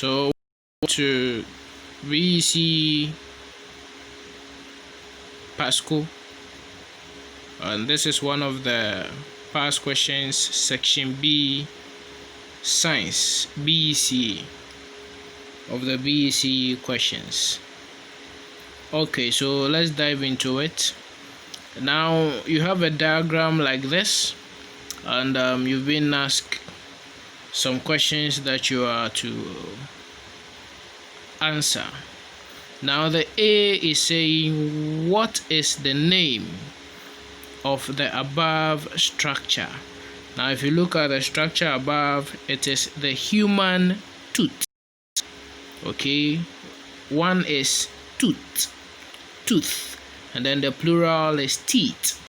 So to b.e.c.e Pasco, and this is one of the past questions, section B, science, b.e.c.e, of the b.e.c.e questions. Okay, so let's dive into it. Now you have a diagram like this, and you've been asked some questions that you are to answer. Now the A is saying, what is the name of the above structure? Now if you look at the structure above, it is the human tooth. Okay, one is tooth, and then the plural is teeth.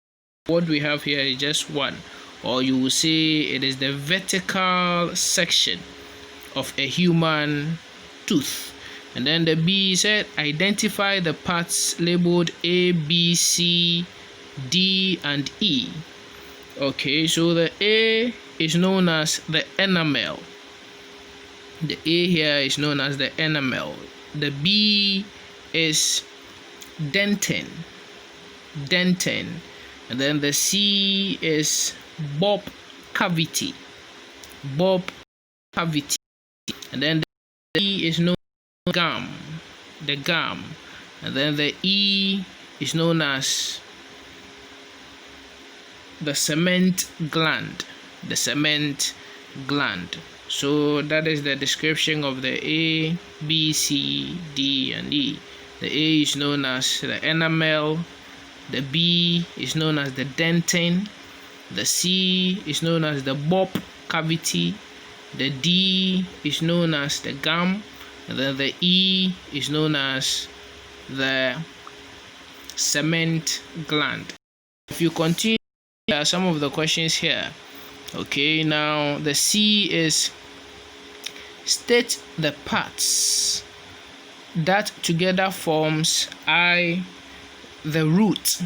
What we have here is just one, or you will say it is the vertical section of a human tooth. And then the B said, identify the parts labeled A, B, C, D, and E. Okay, so the A is known as the enamel. The A here is known as the enamel. The B is dentin. And then the C is bulb cavity. And then the E is known as gum. And then the E is known as the cement gland. So that is the description of the A, B, C, D, and E. The A is known as the enamel. The B is known as the dentin. The C is known as the bulb cavity. The D is known as the gum. And then the E is known as the cement gland. If you continue, there are some of the questions here. Okay, now the C is, state the parts that together forms I, the root,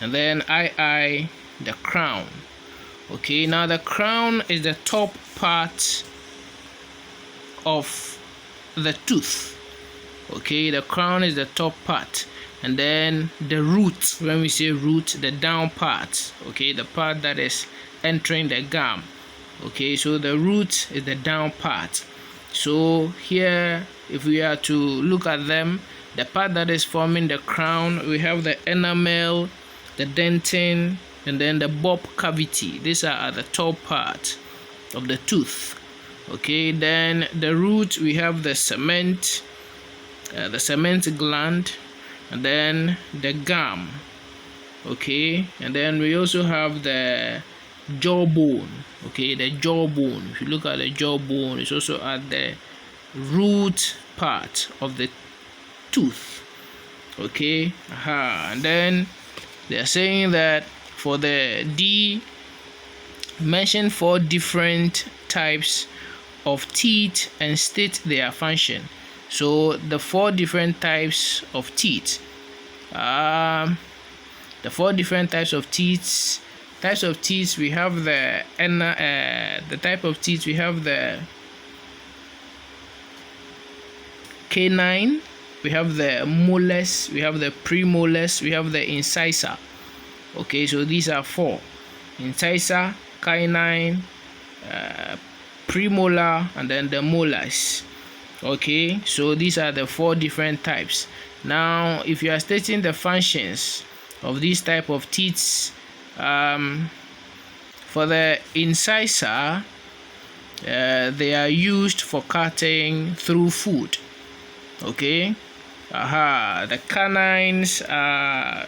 and then I, the crown. Okay, now the crown is the top part of the tooth. Okay, the crown is the top part, and then the root, when we say root, the down part. Okay, the part that is entering the gum. Okay, so the root is the down part. So here, if we are to look at them, the part that is forming the crown, we have the enamel, the dentin, and then the bulb cavity. These are at the top part of the tooth. Okay, then the root, we have the cement gland, and then the gum. Okay, and then we also have the jawbone. Okay, the jawbone, if you look at the jawbone, it's also at the root part of the tooth. Okay, and then they are saying that for the D, mention 4 different types of teeth and state their function. So the 4 different types of teeth, we have the type of teeth, we have the canine, we have the molars, we have the premolars, we have the incisor. Okay, so these are 4: incisor, canine, premolar, and then the molars. Okay, so these are the 4 different types. Now if you are stating the functions of these type of teeth, for the incisor, they are used for cutting through food. Okay, the canines are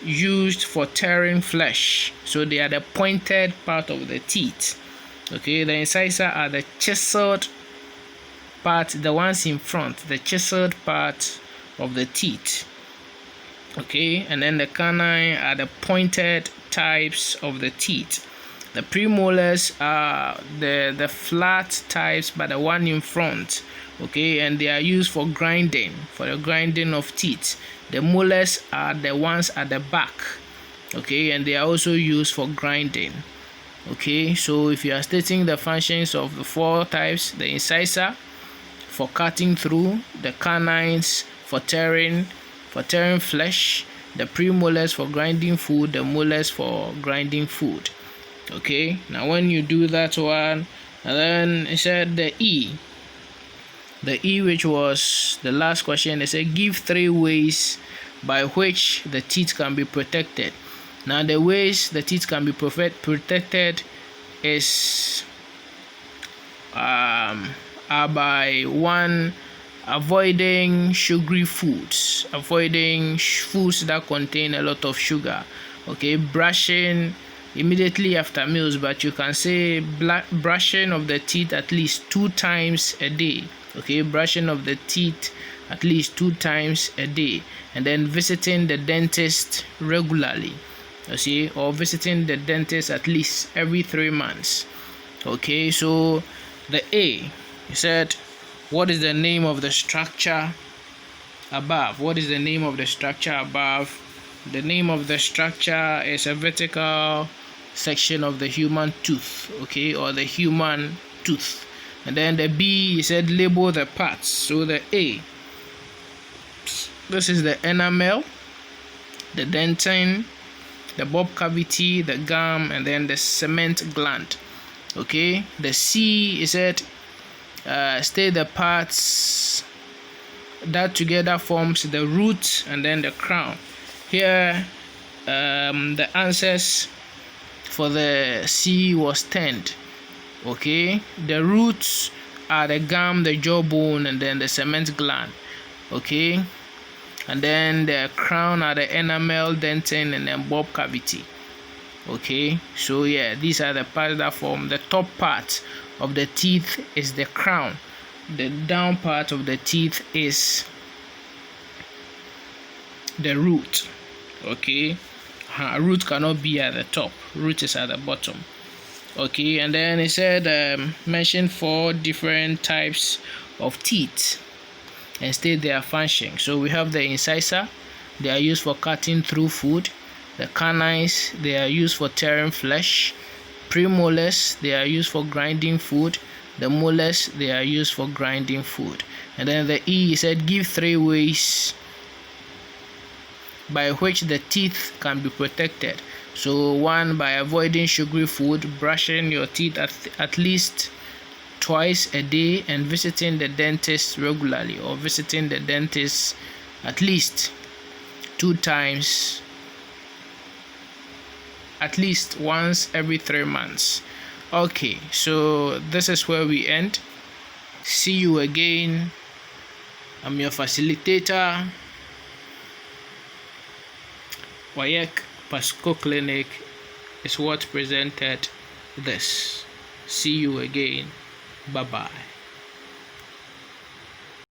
used for tearing flesh, so they are the pointed part of the teeth. Okay, the incisor are the chiseled part, the ones in front, the chiseled part of the teeth. Okay, and then the canine are the pointed types of the teeth. The premolars are the flat types, but the one in front. Okay, and they are used for grinding, for the grinding of teeth. The molars are the ones at the back. Okay, and they are also used for grinding. Okay, so if you are stating the functions of the 4 types, the incisor, for cutting through, the canines for tearing flesh, the premolars for grinding food, the molars for grinding food. Okay, now when you do that one, and then it said the E, which was the last question, it said give 3 ways by which the teeth can be protected. Now the ways the teeth can be protected is are by 1, avoiding sugary foods, avoiding foods that contain a lot of sugar. Okay, brushing immediately after meals, but you can say brushing of the teeth at least 2 times a day. Okay, brushing of the teeth at least 2 times a day, and then visiting the dentist regularly, you see, or visiting the dentist at least every 3 months. Okay, so the A, he said, what is the name of the structure above? What is the name of the structure above? The name of the structure is a vertical section of the human tooth, okay, or the human tooth. And then the B, he said label the parts. So the A, this is the enamel, the dentin, the bulb cavity, the gum, and then the cement gland. Okay, the C, he said state the parts that together forms the root and then the crown. Here the answers for the C was 10. Okay, the roots are the gum, the jawbone, and then the cement gland. Okay, and then the crown are the enamel, dentin, and then bulb cavity. Okay, so yeah, these are the parts that form. The top part of the teeth is the crown, the down part of the teeth is the root. Okay, root cannot be at the top, root is at the bottom. Okay, and then it said mention 4 different types of teeth and state their function. So we have the incisor, they are used for cutting through food. The canines, they are used for tearing flesh. Premolars, they are used for grinding food. The molars, they are used for grinding food. And then the E said give 3 ways by which the teeth can be protected. So 1, by avoiding sugary food, brushing your teeth at least twice a day, and visiting the dentist regularly, or visiting the dentist at least 2 times, at least once every 3 months. Okay, so this is where we end. See you again. I'm your facilitator, WAEC Pasco Clinic is what presented this. See you again. Bye bye.